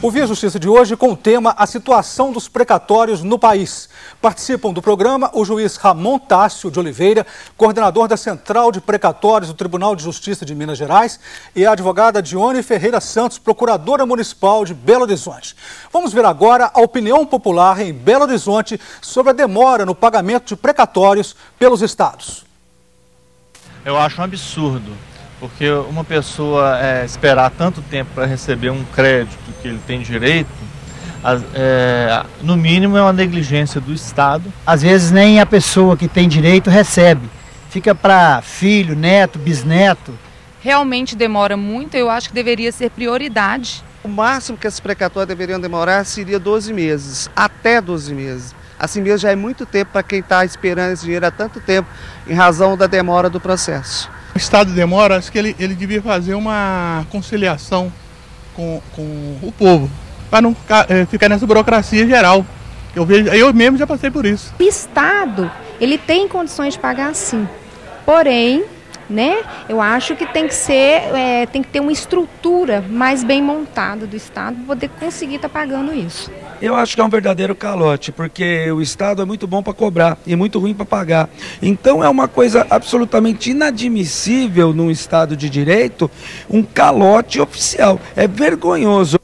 O Via Justiça de hoje com o tema A Situação dos Precatórios no País. Participam do programa o juiz Ramon Tássio de Oliveira, coordenador da Central de Precatórios do Tribunal de Justiça de Minas Gerais, e a advogada Dione Ferreira Santos, procuradora municipal de Belo Horizonte. Vamos ver agora a opinião popular em Belo Horizonte sobre a demora no pagamento de precatórios pelos estados. Eu acho um absurdo, porque uma pessoa esperar tanto tempo para receber um crédito que ele tem direito, no mínimo é uma negligência do Estado. Às vezes nem a pessoa que tem direito recebe, fica para filho, neto, bisneto. Realmente demora muito, eu acho que deveria ser prioridade. O máximo que esses precatórios deveriam demorar seria 12 meses, até 12 meses. Assim mesmo já é muito tempo para quem está esperando esse dinheiro há tanto tempo, em razão da demora do processo. O Estado demora, acho que ele devia fazer uma conciliação com o povo, para não ficar nessa burocracia geral. Eu mesmo já passei por isso. O Estado, ele tem condições de pagar sim, porém, eu acho que tem que ter uma estrutura mais bem montada do Estado para poder conseguir estar pagando isso. Eu acho que é um verdadeiro calote, porque o Estado é muito bom para cobrar e muito ruim para pagar. Então é uma coisa absolutamente inadmissível num Estado de Direito, um calote oficial. É vergonhoso.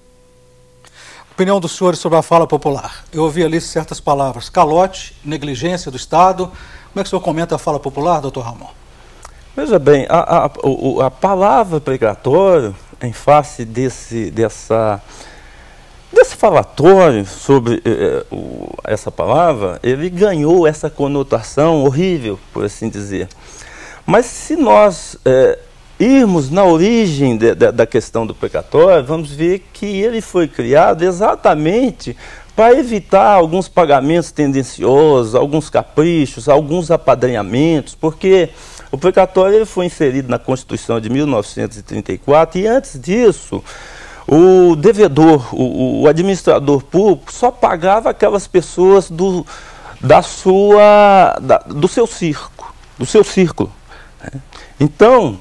Opinião dos senhores sobre a fala popular. Eu ouvi ali certas palavras, calote, negligência do Estado. Como é que o senhor comenta a fala popular, doutor Ramon? Veja bem, a palavra precatório, em face desse falatório sobre essa palavra, ele ganhou essa conotação horrível, por assim dizer. Mas se nós irmos na origem da questão do precatório, vamos ver que ele foi criado exatamente para evitar alguns pagamentos tendenciosos, alguns caprichos, alguns apadrinhamentos, porque o precatório ele foi inserido na Constituição de 1934 e antes disso o devedor, o administrador público só pagava aquelas pessoas do seu círculo. Então,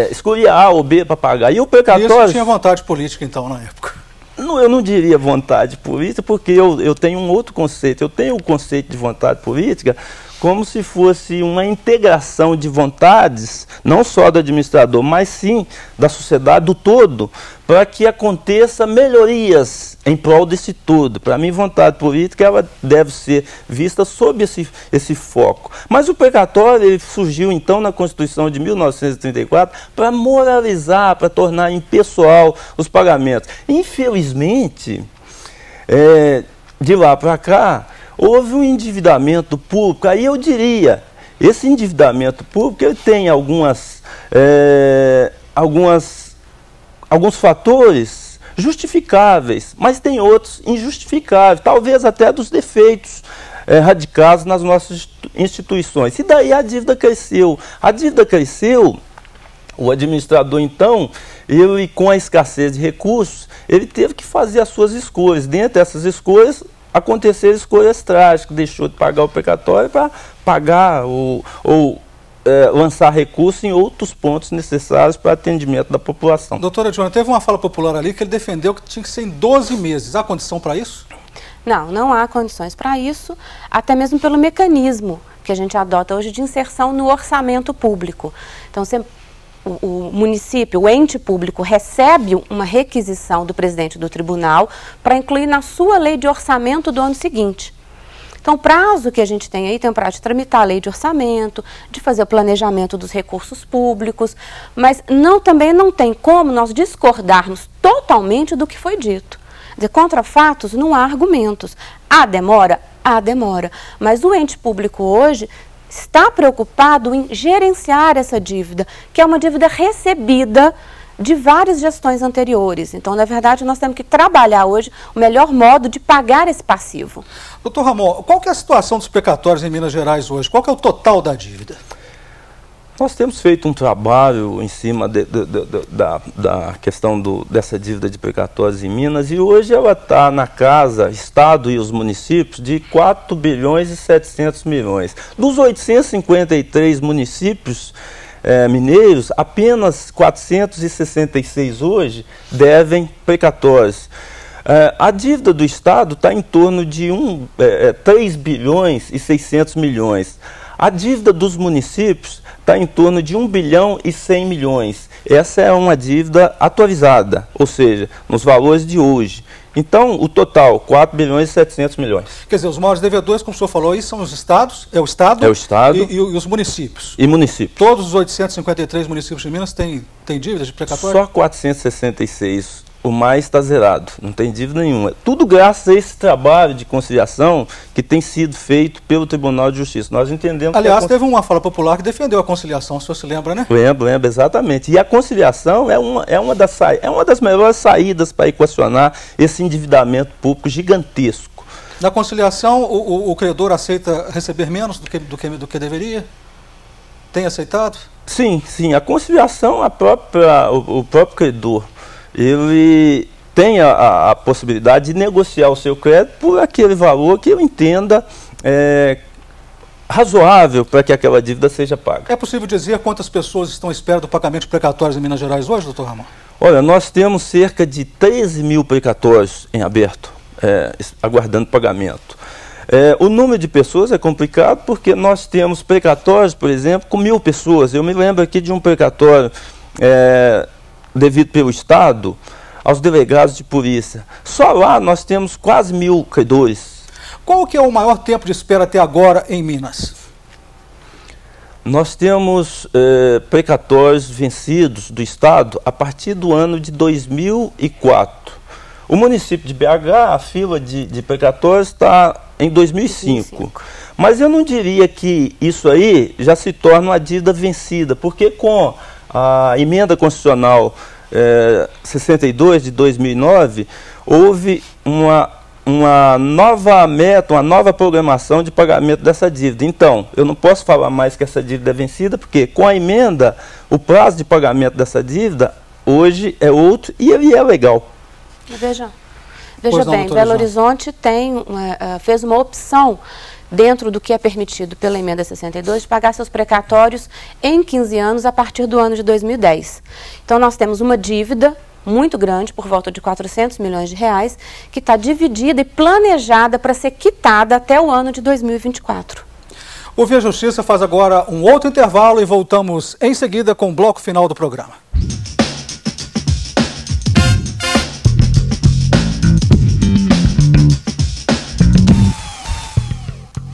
escolhia A ou B para pagar. E o precatório... Isso tinha vontade política então na época? Eu não diria vontade política, porque eu tenho um outro conceito. Eu tenho o conceito de vontade política como se fosse uma integração de vontades, não só do administrador, mas sim da sociedade do todo, para que aconteça melhorias em prol desse todo. Para mim, vontade política ela deve ser vista sob esse foco. Mas o precatório ele surgiu, então, na Constituição de 1934 para moralizar, para tornar impessoal os pagamentos. Infelizmente, de lá para cá, houve um endividamento público. Aí eu diria, esse endividamento público ele tem alguns fatores justificáveis, mas tem outros injustificáveis, talvez até dos defeitos radicados nas nossas instituições. E daí a dívida cresceu. A dívida cresceu, o administrador então, ele com a escassez de recursos, ele teve que fazer as suas escolhas. Dentre essas escolhas, aconteceram escolhas trágicas, deixou de pagar o precatório para pagar ou lançar recursos em outros pontos necessários para atendimento da população. Doutora Dione, teve uma fala popular ali que ele defendeu que tinha que ser em 12 meses. Há condição para isso? Não há condições para isso, até mesmo pelo mecanismo que a gente adota hoje de inserção no orçamento público. Então, o município, o ente público, recebe uma requisição do presidente do tribunal para incluir na sua lei de orçamento do ano seguinte. Então, o prazo que a gente tem aí tem o prazo de tramitar a lei de orçamento, de fazer o planejamento dos recursos públicos, mas também não tem como nós discordarmos totalmente do que foi dito. Quer dizer, contra fatos não há argumentos. Há demora, mas o ente público hoje está preocupado em gerenciar essa dívida, que é uma dívida recebida de várias gestões anteriores. Então, na verdade, nós temos que trabalhar hoje o melhor modo de pagar esse passivo. Doutor Ramon, qual que é a situação dos precatórios em Minas Gerais hoje? Qual que é o total da dívida? Nós temos feito um trabalho em cima da questão dessa dívida de precatórios em Minas e hoje ela está na casa, Estado e os municípios, de 4 bilhões e 700 milhões. Dos 853 municípios mineiros, apenas 466 hoje devem precatórios. A dívida do Estado está em torno de 3 bilhões e 600 milhões. A dívida dos municípios está em torno de 1 bilhão e 100 milhões. Essa é uma dívida atualizada, ou seja, nos valores de hoje. Então, o total, 4 bilhões e 700 milhões. Quer dizer, os maiores devedores, como o senhor falou aí, são os estados, é o Estado, e os municípios. E municípios. Todos os 853 municípios de Minas têm dívidas de precatório? Só 466. O mais está zerado, não tem dívida nenhuma. Tudo graças a esse trabalho de conciliação que tem sido feito pelo Tribunal de Justiça. Nós entendemos. Aliás, teve uma fala popular que defendeu a conciliação, o senhor se lembra, né? Lembro, exatamente. E a conciliação é uma das melhores saídas para equacionar esse endividamento público gigantesco. Na conciliação, o credor aceita receber menos do que deveria? Tem aceitado? Sim. A conciliação, o próprio credor, ele tem a possibilidade de negociar o seu crédito por aquele valor que ele entenda razoável para que aquela dívida seja paga. É possível dizer quantas pessoas estão à espera do pagamento de precatórios em Minas Gerais hoje, doutor Ramon? Olha, nós temos cerca de 13 mil precatórios em aberto, aguardando pagamento. O número de pessoas é complicado porque nós temos precatórios, por exemplo, com 1.000 pessoas. Eu me lembro aqui de um precatório devido pelo Estado aos delegados de polícia. Só lá nós temos quase 1.000 credores. Qual que é o maior tempo de espera até agora em Minas? Nós temos precatórios vencidos do Estado a partir do ano de 2004. O município de BH, a fila de precatórios está em 2005. Mas eu não diria que isso aí já se torna uma dívida vencida, porque com a emenda constitucional 62 de 2009, houve uma nova meta, uma nova programação de pagamento dessa dívida. Então, eu não posso falar mais que essa dívida é vencida, porque com a emenda, o prazo de pagamento dessa dívida hoje é outro e ele é legal. Veja bem, Belo Horizonte fez uma opção dentro do que é permitido pela emenda 62, de pagar seus precatórios em 15 anos a partir do ano de 2010. Então, nós temos uma dívida muito grande, por volta de 400 milhões de reais, que está dividida e planejada para ser quitada até o ano de 2024. O Via Justiça faz agora um outro intervalo e voltamos em seguida com o bloco final do programa.